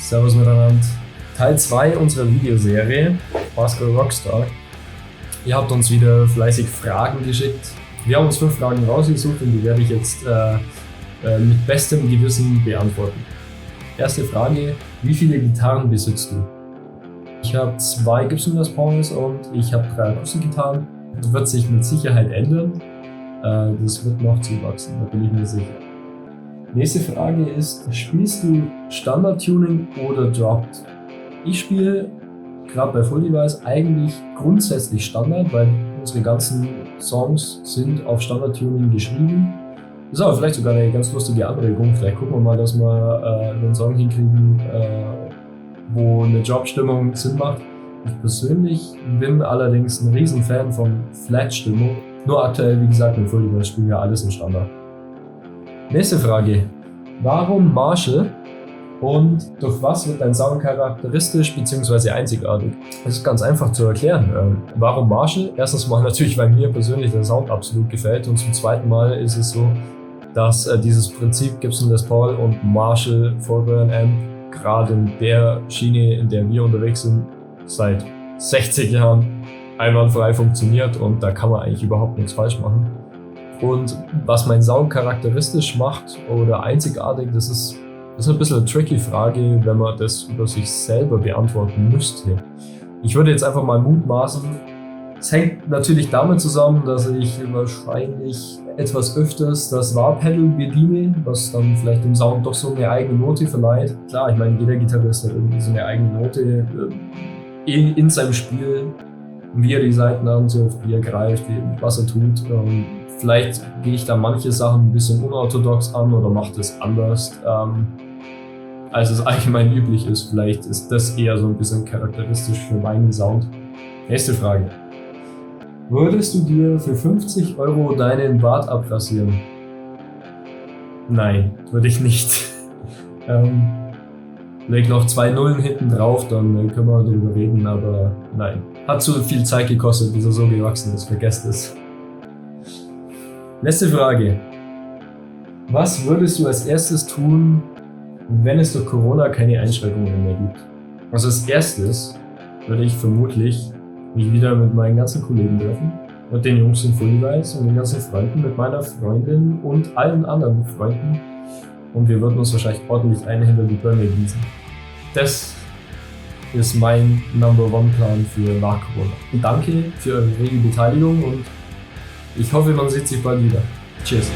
Servus miteinander. Teil 2 unserer Videoserie Basketball Rockstar. Ihr habt uns wieder fleißig Fragen geschickt. Wir haben uns 5 Fragen rausgesucht und die werde ich jetzt mit bestem Gewissen beantworten. Erste Frage: Wie viele Gitarren besitzt du? Ich habe 2 Gibson Les Pauls und ich habe 3 Akustikgitarren. Das wird sich mit Sicherheit ändern. Das wird noch zuwachsen, da bin ich mir sicher. Nächste Frage ist: Spielst du Standard-Tuning oder Dropped? Ich spiele gerade bei Full Device eigentlich grundsätzlich Standard, weil unsere ganzen Songs sind auf Standard-Tuning geschrieben. Das ist aber vielleicht sogar eine ganz lustige Anregung. Vielleicht gucken wir mal, dass wir einen Song hinkriegen, wo eine Drop-Stimmung Sinn macht. Ich persönlich bin allerdings ein Riesenfan von Flat-Stimmung. Nur aktuell, wie gesagt, mit Full Device spielen wir alles im Standard. Nächste Frage: Warum Marshall und durch was wird dein Sound charakteristisch bzw. einzigartig? Das ist ganz einfach zu erklären. Warum Marshall? Erstens mal natürlich, weil mir persönlich der Sound absolut gefällt, und zum zweiten Mal ist es so, dass dieses Prinzip Gibson Les Paul und Marshall Four-Burn Amp gerade in der Schiene, in der wir unterwegs sind, seit 60 Jahren einwandfrei funktioniert, und da kann man eigentlich überhaupt nichts falsch machen. Und was mein Sound charakteristisch macht oder einzigartig, das ist ein bisschen eine tricky Frage, wenn man das über sich selber beantworten müsste. Ich würde jetzt einfach mal mutmaßen, es hängt natürlich damit zusammen, dass ich wahrscheinlich etwas öfters das Wah-Pedal bediene, was dann vielleicht dem Sound doch so eine eigene Note verleiht. Klar, ich meine, jeder Gitarrist hat irgendwie so eine eigene Note in seinem Spiel, wie er die Saiten ansucht, wie er greift, was er tut. Vielleicht gehe ich da manche Sachen ein bisschen unorthodox an oder mache das anders, als es allgemein üblich ist. Vielleicht ist das eher so ein bisschen charakteristisch für meinen Sound. Nächste Frage: Würdest du dir für 50 € deinen Bart abrasieren? Nein, würde ich nicht. Leg noch 2 Nullen hinten drauf, dann können wir darüber reden, aber nein. Hat zu viel Zeit gekostet, bis er so gewachsen ist, vergesst es. Letzte Frage: Was würdest du als erstes tun, wenn es durch Corona keine Einschränkungen mehr gibt? Also als erstes würde ich vermutlich mich wieder mit meinen ganzen Kollegen treffen, mit den Jungs in Full Device und den ganzen Freunden, mit meiner Freundin und allen anderen Freunden, und wir würden uns wahrscheinlich ordentlich einen hinter die Birne gießen. Das ist mein Number-One-Plan für nach Corona. Und danke für eure rege Beteiligung und ich hoffe, man sieht sich bald wieder. Cheers!